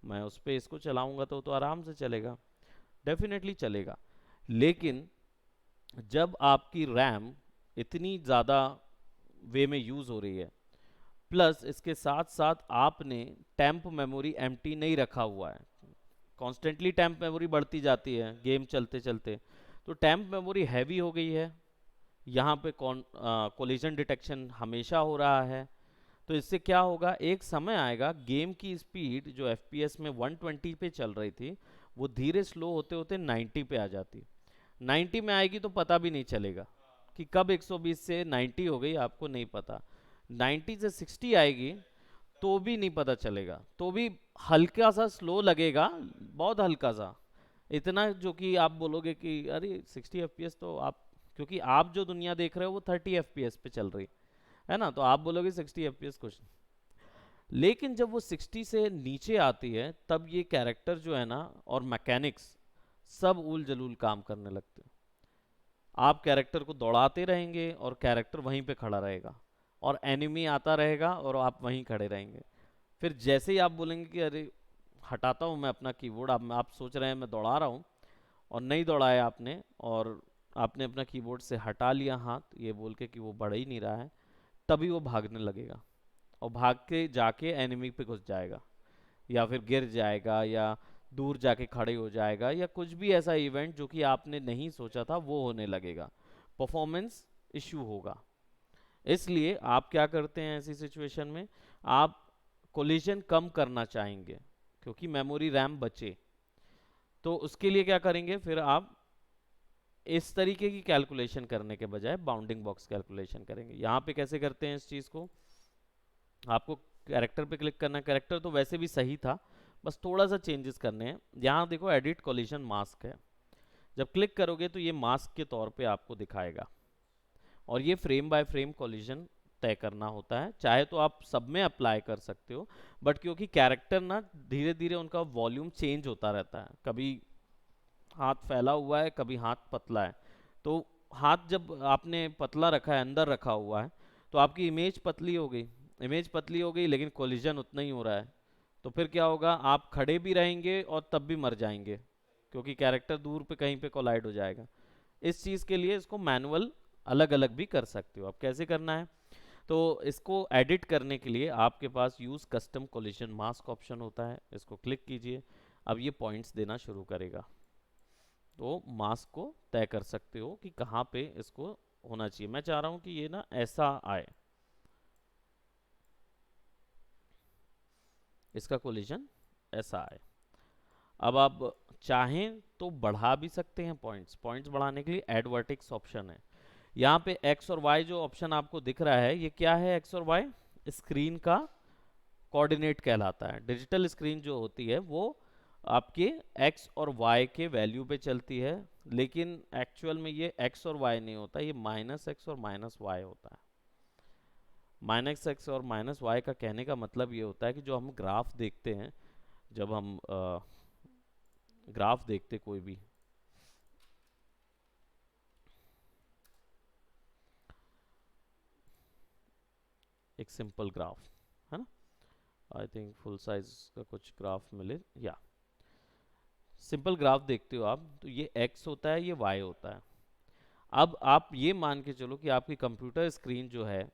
मैं उस पर इसको चलाऊंगा तो आराम से चलेगा, डेफिनेटली चलेगा। लेकिन जब आपकी रैम इतनी ज़्यादा वे में यूज़ हो रही है, प्लस इसके साथ साथ आपने टेम्प मेमोरी एम्प्टी नहीं रखा हुआ है, कॉन्स्टेंटली टेम्प मेमोरी बढ़ती जाती है गेम चलते चलते, तो टेम्प मेमोरी हैवी हो गई है, यहाँ पे कोलिजन डिटेक्शन हमेशा हो रहा है। तो इससे क्या होगा, एक समय आएगा गेम की स्पीड जो एफपीएस में 120 पे चल रही थी, वो धीरे स्लो होते होते 90 पे आ जाती। 90 में आएगी तो पता भी नहीं चलेगा कि कब 120 से 90 हो गई, आपको नहीं पता। 90 से 60 आएगी तो भी नहीं पता चलेगा, तो भी हल्का सा स्लो लगेगा, बहुत हल्का सा, इतना जो कि आप बोलोगे कि अरे 60 एफपीएस तो आप, क्योंकि आप जो दुनिया देख रहे हो वो 30 एफपीएस पे चल रही है ना, तो आप बोलोगे 60 एफपीएस कुछ नहीं। लेकिन जब वो 60 से नीचे आती है तब ये कैरेक्टर जो है ना और मैकेनिक्स सब उल जलूल काम करने लगते हैं। आप कैरेक्टर को दौड़ाते रहेंगे और कैरेक्टर वहीं पे खड़ा रहेगा, और एनिमी आता रहेगा और आप वहीं खड़े रहेंगे। फिर जैसे ही आप बोलेंगे कि अरे हटाता हूँ मैं अपना कीबोर्ड, आप सोच रहे हैं मैं दौड़ा रहा हूँ, और नहीं दौड़ाया आपने, और आपने अपना कीबोर्ड से हटा लिया हाथ ये बोल के कि वो बढ़ ही नहीं रहा है, तभी वो भागने लगेगा और भाग के जाके एनिमी पे घुस जाएगा, या फिर गिर जाएगा, या दूर जाके खड़े हो जाएगा, या कुछ भी ऐसा इवेंट जो कि आपने नहीं सोचा था वो होने लगेगा, परफॉर्मेंस इश्यू होगा। इसलिए आप क्या करते हैं ऐसी सिचुएशन में, आप कोलिजन कम करना चाहेंगे क्योंकि मेमोरी रैम बचे, तो उसके लिए क्या करेंगे, फिर आप इस तरीके की कैलकुलेशन करने के बजाय बाउंडिंग बॉक्स कैलकुलेशन करेंगे। यहाँ पे कैसे करते हैं इस चीज़ को, आपको कैरेक्टर पे क्लिक करना है, कैरेक्टर तो वैसे भी सही था, बस थोड़ा सा चेंजेस करने हैं। यहाँ देखो एडिट कोलिजन मास्क है, जब क्लिक करोगे तो ये मास्क के तौर पे आपको दिखाएगा, और ये फ्रेम बाय फ्रेम कोलिजन तय करना होता है। चाहे तो आप सब में अप्लाई कर सकते हो, बट क्योंकि कैरेक्टर ना धीरे धीरे उनका वॉल्यूम चेंज होता रहता है, कभी हाथ फैला हुआ है कभी हाथ पतला है, तो हाथ जब आपने पतला रखा है अंदर रखा हुआ है तो आपकी इमेज पतली हो गई, इमेज पतली हो गई लेकिन कोलिजन उतना ही हो रहा है, तो फिर क्या होगा, आप खड़े भी रहेंगे और तब भी मर जाएंगे क्योंकि कैरेक्टर दूर पे कहीं पे कोलाइड हो जाएगा। इस चीज़ के लिए इसको मैनुअल अलग अलग भी कर सकते हो। अब कैसे करना है, तो इसको एडिट करने के लिए आपके पास use custom collision mask option होता है, इसको क्लिक कीजिए। अब ये पॉइंट्स देना शुरू करेगा, तो मास्क को तय कर सकते हो कि कहाँ पे इसको होना चाहिए। मैं चाह रहा हूँ कि ये ना ऐसा आए, इसका कोलिजन ऐसा आए। अब आप चाहें तो बढ़ा भी सकते हैं पॉइंट्स, पॉइंट्स बढ़ाने के लिए एड वर्टेक्स ऑप्शन है। यहाँ पे एक्स और वाई जो ऑप्शन आपको दिख रहा है, ये क्या है, एक्स और वाई स्क्रीन का कोऑर्डिनेट कहलाता है। डिजिटल स्क्रीन जो होती है वो आपके x और y के वैल्यू पे चलती है, लेकिन एक्चुअल में ये x और y नहीं होता, ये माइनस एक्स और माइनस वाई होता है। माइनस एक्स और माइनस वाई का कहने का मतलब ये होता है कि जो हम ग्राफ देखते हैं, जब हम ग्राफ देखते कोई भी, एक सिंपल ग्राफ है ना, आई थिंक फुल साइज का कुछ ग्राफ मिले, या सिंपल ग्राफ देखते हो आप, तो ये x होता है, ये y होता है। अब आप ये मान के चलो कि आपकी कंप्यूटर स्क्रीन जो है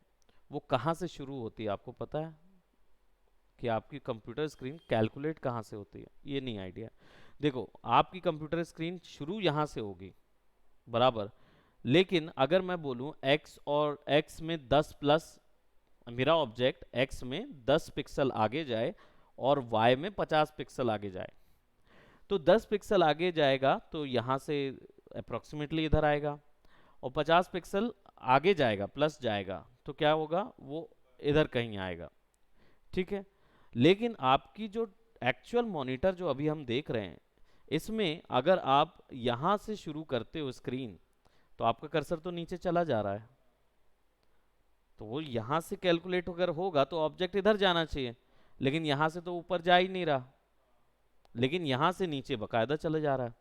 वो कहाँ से शुरू होती है, आपको पता है कि आपकी कंप्यूटर स्क्रीन कैलकुलेट कहाँ से होती है? ये नहीं आइडिया। देखो, आपकी कंप्यूटर स्क्रीन शुरू यहाँ से होगी, बराबर। लेकिन अगर मैं बोलूँ x और x में 10 प्लस, मेरा ऑब्जेक्ट x में 10 पिक्सल आगे जाए और y में 50 पिक्सल आगे जाए, तो 10 पिक्सल आगे जाएगा तो यहाँ से अप्रोक्सीमेटली इधर आएगा, और 50 पिक्सल आगे जाएगा प्लस जाएगा तो क्या होगा, वो इधर कहीं आएगा, ठीक है। लेकिन आपकी जो एक्चुअल मॉनिटर जो अभी हम देख रहे हैं, इसमें अगर आप यहाँ से शुरू करते हो स्क्रीन, तो आपका कर्सर तो नीचे चला जा रहा है, तो वो यहाँ से कैलकुलेट अगर होगा तो ऑब्जेक्ट इधर जाना चाहिए, लेकिन यहाँ से तो ऊपर जा ही नहीं रहा, लेकिन यहाँ से नीचे बकायदा चले जा रहा है।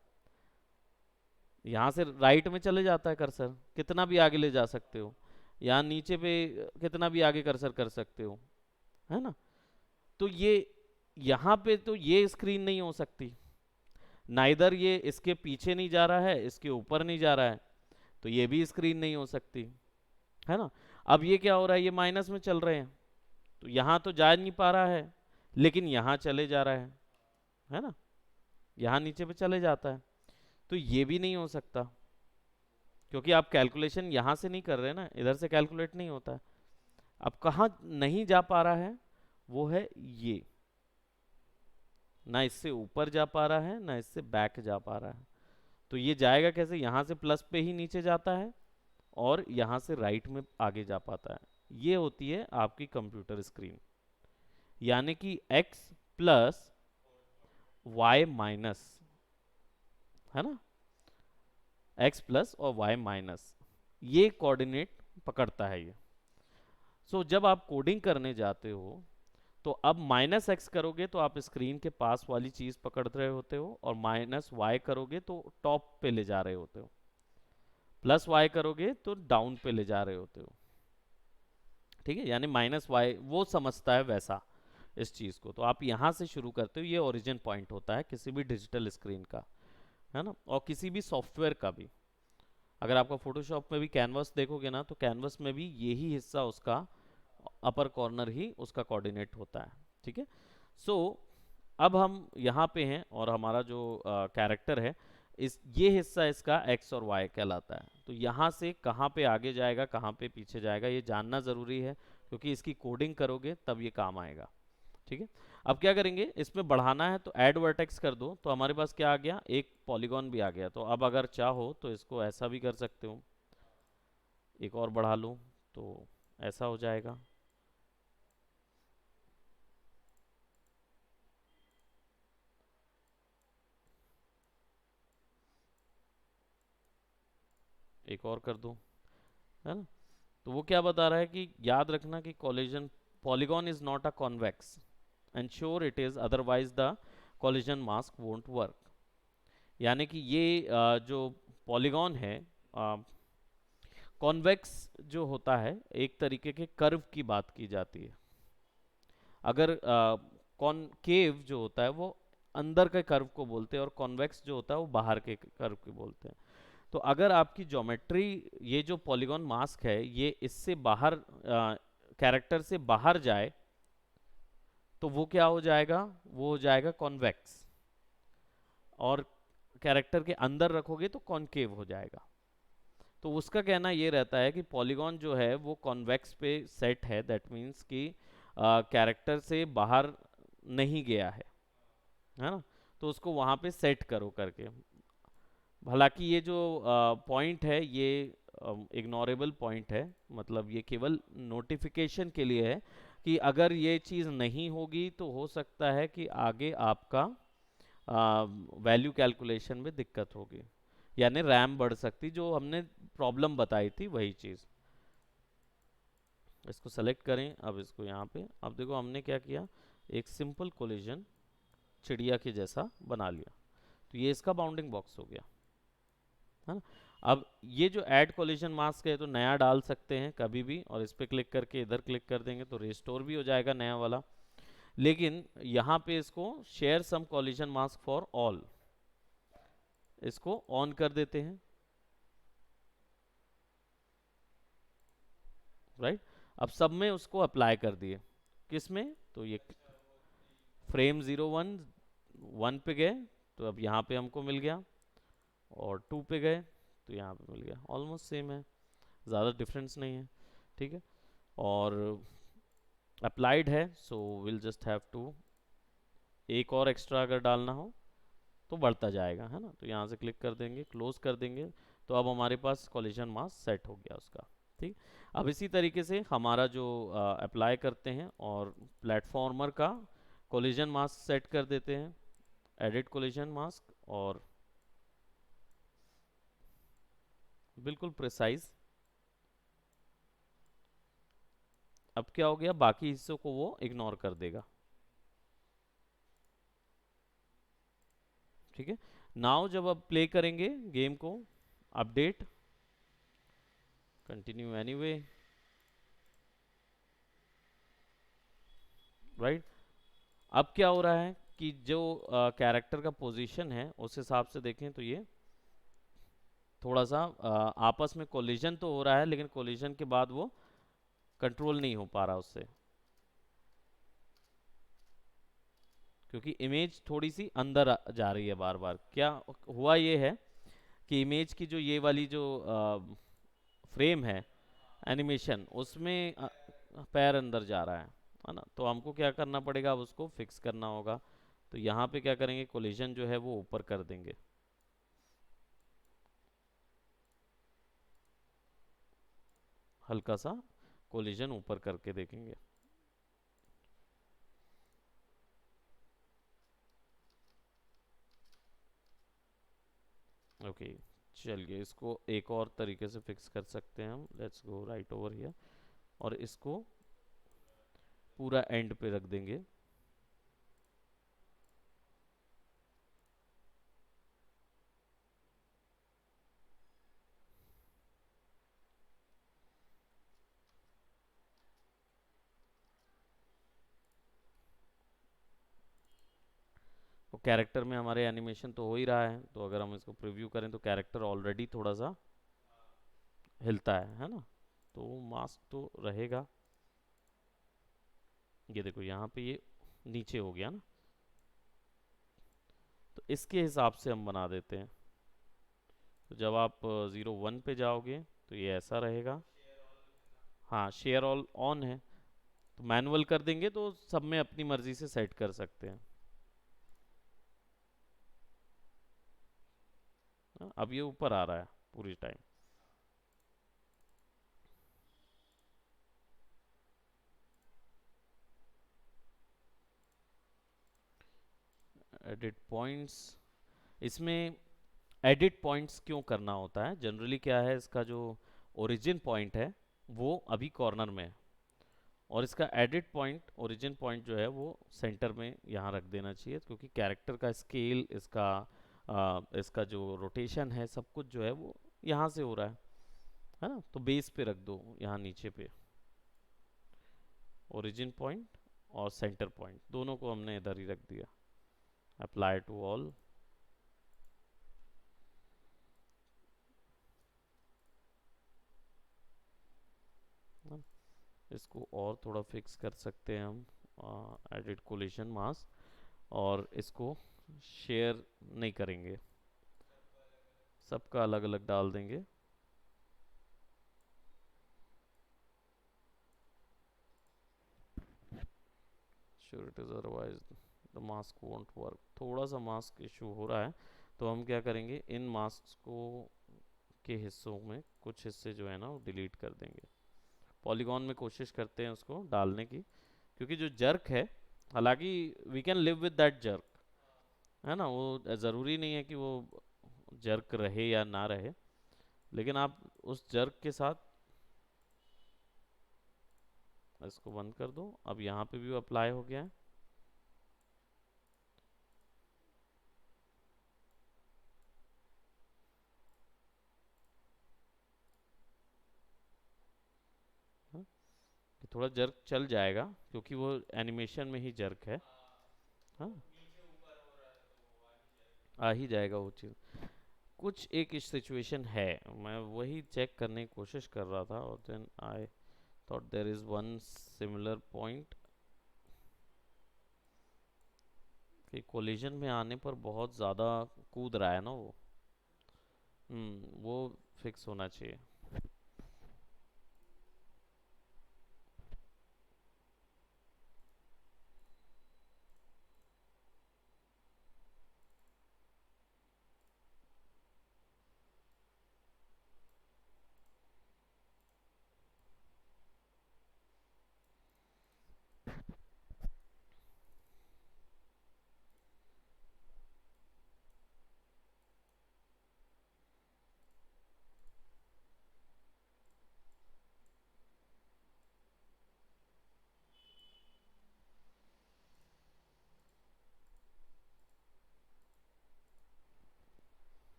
यहाँ से राइट में चले जाता है कर्सर, कितना भी आगे ले जा सकते हो, यहाँ नीचे पे कितना भी आगे कर्सर कर सकते हो, है ना। तो ये यहाँ पे तो ये स्क्रीन नहीं हो सकती, नाइदर ये इसके पीछे नहीं जा रहा है, इसके ऊपर नहीं जा रहा है, तो ये भी स्क्रीन नहीं हो सकती, है ना। अब ये क्या हो रहा है, ये माइनस में चल रहे हैं, तो यहाँ तो जा नहीं पा रहा है, लेकिन यहाँ चले जा रहा है ना, यहाँ नीचे पे चले जाता है, तो ये भी नहीं हो सकता, क्योंकि आप कैलकुलेशन यहाँ से नहीं कर रहे ना, इधर से कैलकुलेट नहीं होता है। अब कहाँ नहीं जा पा रहा है, वो है ये, ना इससे ऊपर जा पा रहा है ना इससे बैक जा पा रहा है, तो ये जाएगा कैसे, यहाँ से प्लस पे ही नीचे जाता है और यहाँ से राइट में आगे जा पाता है। ये होती है आपकी कंप्यूटर स्क्रीन, यानी कि x प्लस वाई माइनस, है ना, x प्लस और y माइनस, ये कोऑर्डिनेट पकड़ता है ये। सो जब आप कोडिंग करने जाते हो तो अब माइनस एक्स करोगे तो आप स्क्रीन के पास वाली चीज पकड़ रहे होते हो, और माइनस वाई करोगे तो टॉप पे ले जा रहे होते हो, प्लस वाई करोगे तो डाउन पे ले जा रहे होते हो, ठीक है। यानी माइनस वाई वो समझता है वैसा इस चीज को, तो आप यहाँ से शुरू करते हो, ये ओरिजिन पॉइंट होता है किसी भी डिजिटल स्क्रीन का, है ना, और किसी भी सॉफ्टवेयर का भी। अगर आपका फोटोशॉप में भी कैनवस देखोगे ना, तो कैनवस में भी यही हिस्सा उसका अपर कॉर्नर ही उसका कोऑर्डिनेट होता है, ठीक है। सो अब हम यहाँ पे हैं और हमारा जो कैरेक्टर है, इस ये हिस्सा इसका एक्स और वाई कहलाता है, तो यहाँ से कहाँ पे आगे जाएगा कहाँ पे पीछे जाएगा ये जानना ज़रूरी है, क्योंकि इसकी कोडिंग करोगे तब ये काम आएगा, ठीक है। अब क्या करेंगे, इसमें बढ़ाना है तो ऐड वर्टेक्स कर दो, तो हमारे पास क्या आ गया, एक पॉलीगॉन भी आ गया। तो अब अगर चाहो तो इसको ऐसा भी कर सकते हो, एक और बढ़ा लो तो ऐसा हो जाएगा। एक और कर दो, है ना। तो वो क्या बता रहा है कि याद रखना कि collision polygon is not a convex, ensure it is, otherwise the collision mask won't work. यानी कि ये जो पॉलीगॉन है, कॉन्वेक्स जो होता है, एक तरीके के कर्व की बात की जाती है। अगर कॉनकेव जो होता है वो अंदर के कर्व को बोलते हैं, और कॉन्वेक्स जो होता है वो बाहर के कर्व को बोलते हैं। तो अगर आपकी ज्योमेट्री, ये जो पॉलीगॉन मास्क है, ये इससे बाहर कैरेक्टर से बाहर जाए तो वो क्या हो जाएगा, वो हो जाएगा कॉन्वेक्स, और कैरेक्टर के अंदर रखोगे तो कॉनकेव हो जाएगा। तो उसका कहना ये रहता है कि पॉलीगॉन जो है वो कॉन्वेक्स पे सेट है, दैट मीन्स कि कैरेक्टर से बाहर नहीं गया है ना, तो उसको वहाँ पे सेट करो करके। हालांकि ये जो पॉइंट है ये इग्नोरेबल पॉइंट है, मतलब ये केवल नोटिफिकेशन के लिए है कि अगर ये चीज़ नहीं होगी तो हो सकता है कि आगे आपका वैल्यू कैलकुलेशन में दिक्कत होगी, यानी रैम बढ़ सकती, जो हमने प्रॉब्लम बताई थी वही चीज़। इसको सेलेक्ट करें, अब इसको यहाँ पे, अब देखो हमने क्या किया, एक सिंपल कोलिजन चिड़िया के जैसा बना लिया। तो ये इसका बाउंडिंग बॉक्स हो गया, है ना। अब ये जो ऐड कोलिजन मास्क है तो नया डाल सकते हैं कभी भी, और इस पर क्लिक करके इधर क्लिक कर देंगे तो रिस्टोर भी हो जाएगा नया वाला। लेकिन यहाँ पे इसको share some collision mask for all, इसको ऑन कर देते हैं, राइट। अब सब में उसको अप्लाई कर दिए, किस में, तो ये फ्रेम 01 पे गए तो अब यहाँ पे हमको मिल गया, और 2 पे गए तो यहाँ पे मिल गया, ऑलमोस्ट सेम है, ज़्यादा डिफरेंस नहीं है, ठीक है। और अप्लाइड है, so will just have to, एक और एक्स्ट्रा अगर डालना हो तो बढ़ता जाएगा, है ना। तो यहाँ से क्लिक कर देंगे, क्लोज कर देंगे, तो अब हमारे पास कोलिजन मास्क सेट हो गया उसका, ठीक। अब इसी तरीके से हमारा जो अप्लाई करते हैं और प्लेटफॉर्मर का कोलिजन मास्क सेट कर देते हैं, एडिट कोलिजन मास्क, और बिल्कुल प्रिसाइज। अब क्या हो गया, बाकी हिस्सों को वो इग्नोर कर देगा, ठीक है। नाउ जब अब प्ले करेंगे गेम को, अपडेट, कंटिन्यू एनीवे, राइट। अब क्या हो रहा है कि जो कैरेक्टर का पोजीशन है उस हिसाब से देखें तो ये थोड़ा सा आपस में कोलिजन तो हो रहा है, लेकिन कोलिजन के बाद वो कंट्रोल नहीं हो पा रहा उससे, क्योंकि इमेज थोड़ी सी अंदर जा रही है बार बार। क्या हुआ ये है कि इमेज की जो ये वाली जो फ्रेम है, एनिमेशन, उसमें पैर अंदर जा रहा है ना। तो हमको क्या करना पड़ेगा, अब उसको फिक्स करना होगा। तो यहाँ पे क्या करेंगे, कोलिजन जो है वो ऊपर कर देंगे, हल्का सा कोलिजन ऊपर करके देखेंगे। ओके, चलिए इसको एक और तरीके से फिक्स कर सकते हैं हम, let's go right over here, और इसको पूरा एंड पे रख देंगे। तो कैरेक्टर में हमारे एनिमेशन तो हो ही रहा है, तो अगर हम इसको प्रीव्यू करें तो कैरेक्टर ऑलरेडी थोड़ा सा हिलता है ना। तो मास्क तो रहेगा, ये देखो यहाँ पे ये नीचे हो गया ना, तो इसके हिसाब से हम बना देते हैं। तो जब आप 01 पे जाओगे तो ये ऐसा रहेगा। हाँ, शेयर ऑल ऑन है, तो मैनुअल कर देंगे तो सब में अपनी मर्जी से सेट कर सकते हैं। हाँ, अब ये ऊपर आ रहा है पूरी टाइम। एडिट पॉइंट्स, इसमें एडिट पॉइंट्स क्यों करना होता है, जनरली क्या है, इसका जो ओरिजिन पॉइंट है वो अभी कॉर्नर में है, और इसका एडिट पॉइंट, ओरिजिन पॉइंट जो है वो सेंटर में यहाँ रख देना चाहिए, क्योंकि कैरेक्टर का स्केल, इसका जो रोटेशन है, सब कुछ जो है वो यहाँ से हो रहा है ना। तो बेस पे रख दो, यहाँ नीचे पे ओरिजिन पॉइंट, और सेंटर पॉइंट दोनों को हमने इधर ही रख दिया। अप्लाई टू ऑल, इसको और थोड़ा फिक्स कर सकते हैं हम, एडिट कोलिशन मास्क, और इसको शेयर नहीं करेंगे, सबका अलग अलग डाल देंगे। Sure it is, otherwise the mask won't work. थोड़ा सा मास्क इशू हो रहा है, तो हम क्या करेंगे, इन मास्क को के हिस्सों में कुछ हिस्से जो है ना वो डिलीट कर देंगे। पॉलीगॉन में कोशिश करते हैं उसको डालने की, क्योंकि जो जर्क है, हालांकि we can live with that jerk, है ना, वो ज़रूरी नहीं है कि वो जर्क रहे या ना रहे, लेकिन आप उस जर्क के साथ इसको बंद कर दो। अब यहाँ पे भी अप्लाई हो गया है। हाँ, ये थोड़ा जर्क चल जाएगा क्योंकि वो एनिमेशन में ही जर्क है। हाँ, आ ही जाएगा वो चीज़। कुछ एक सिचुएशन है, मैं वही चेक करने की कोशिश कर रहा था, और then I thought there is one similar point कि कोलिजन में आने पर बहुत ज़्यादा कूद रहा है ना वो। वो फिक्स होना चाहिए।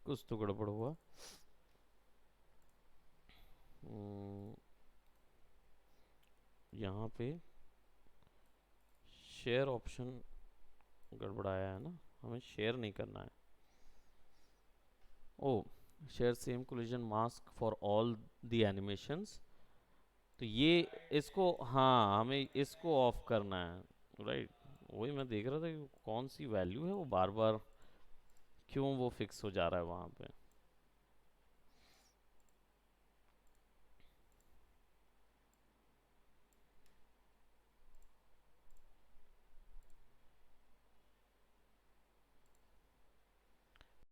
कुछ तो गड़बड़ हुआ। हम्म, यहाँ पे शेयर ऑप्शन गड़बड़ाया है ना, हमें शेयर नहीं करना है। ओ, share same collision mask for all the animations, तो ये इसको, हाँ हमें इसको ऑफ करना है, राइट। वही मैं देख रहा था कि कौन सी वैल्यू है वो बार बार क्यों वो फिक्स हो जा रहा है वहाँ पे।